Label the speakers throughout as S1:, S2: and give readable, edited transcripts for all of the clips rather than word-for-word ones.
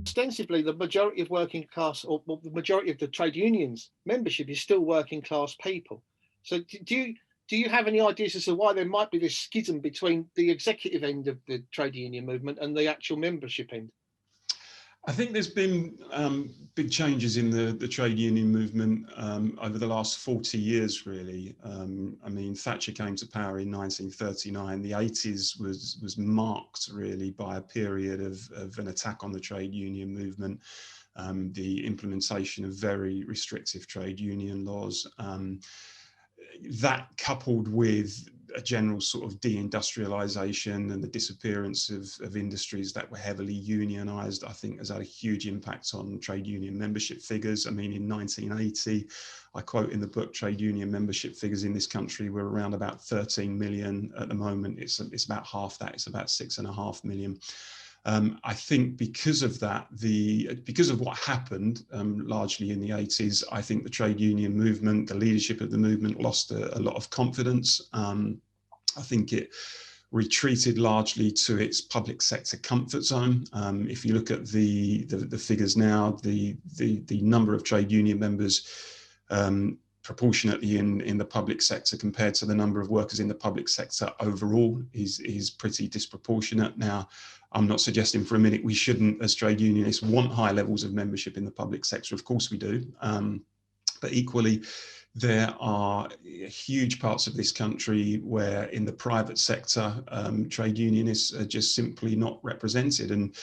S1: Ostensibly, the majority of working class, or well, the majority of the trade unions membership is still working class people. So do you have any ideas as to why there might be this schism between the executive end of the trade union movement and the actual membership end?
S2: I think there's been big changes in the trade union movement over the last 40 years, really. I mean, Thatcher came to power in 1939. The 80s was marked, really, by a period of an attack on the trade union movement, the implementation of very restrictive trade union laws. That coupled with a general sort of deindustrialization and the disappearance of industries that were heavily unionized, I think has had a huge impact on trade union membership figures. I mean, in 1980, I quote in the book, trade union membership figures in this country were around about 13 million. At the moment, it's about half that, it's about 6.5 million. I think because of that, because of what happened largely in the 80s, I think the trade union movement, the leadership of the movement lost a lot of confidence. I think it retreated largely to its public sector comfort zone. If you look at the figures now, the number of trade union members proportionately in the public sector compared to the number of workers in the public sector overall is pretty disproportionate. Now, I'm not suggesting for a minute we shouldn't, as trade unionists, want high levels of membership in the public sector. Of course we do. But equally, there are huge parts of this country where in the private sector, trade unionists are just simply not represented. And,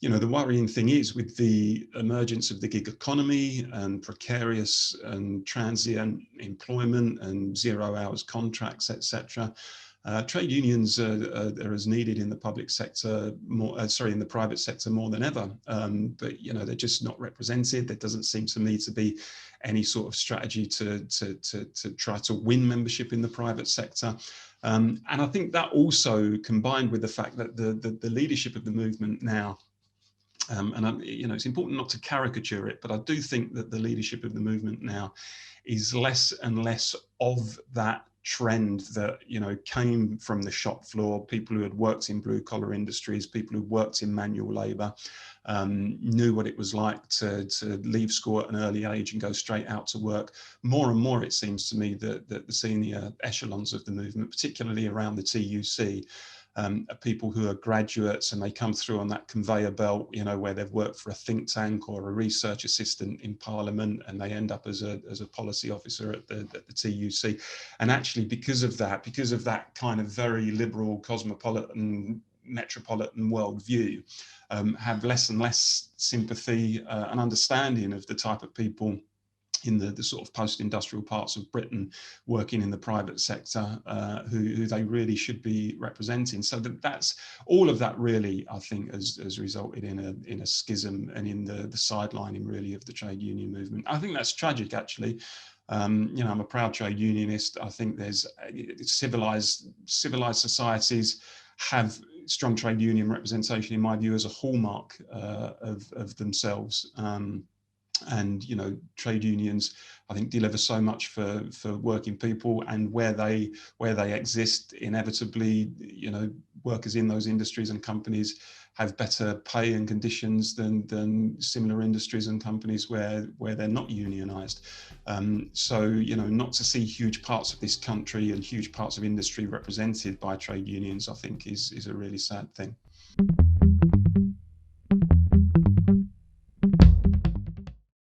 S2: you know, the worrying thing is with the emergence of the gig economy and precarious and transient employment and 0 hours contracts, etc., trade unions are as needed in the public sector in the private sector more than ever. But you know, they're just not represented. There doesn't seem to me to be any sort of strategy to try to win membership in the private sector. And I think that also combined with the fact that the leadership of the movement now, you know, it's important not to caricature it, but I do think that the leadership of the movement now is less and less of that trend that, you know, came from the shop floor, people who had worked in blue collar industries, people who worked in manual labor, knew what it was like to leave school at an early age and go straight out to work. More and more, it seems to me that the senior echelons of the movement, particularly around the TUC, are people who are graduates and they come through on that conveyor belt, you know, where they've worked for a think tank or a research assistant in Parliament, and they end up as a policy officer at the TUC. And actually, because of that kind of very liberal, cosmopolitan, metropolitan worldview, have less and less sympathy and understanding of the type of people in the sort of post-industrial parts of Britain working in the private sector, who they really should be representing. So that's all of that really, I think, has resulted in a schism and in the sidelining really of the trade union movement. I think that's tragic, actually. You know, I'm a proud trade unionist. I think there's civilized societies have strong trade union representation, in my view, as a hallmark of themselves. And, you know, trade unions, I think, deliver so much for working people, and where they exist, inevitably, you know, workers in those industries and companies have better pay and conditions than similar industries and companies where they're not unionized. So, you know, not to see huge parts of this country and huge parts of industry represented by trade unions, I think is a really sad thing.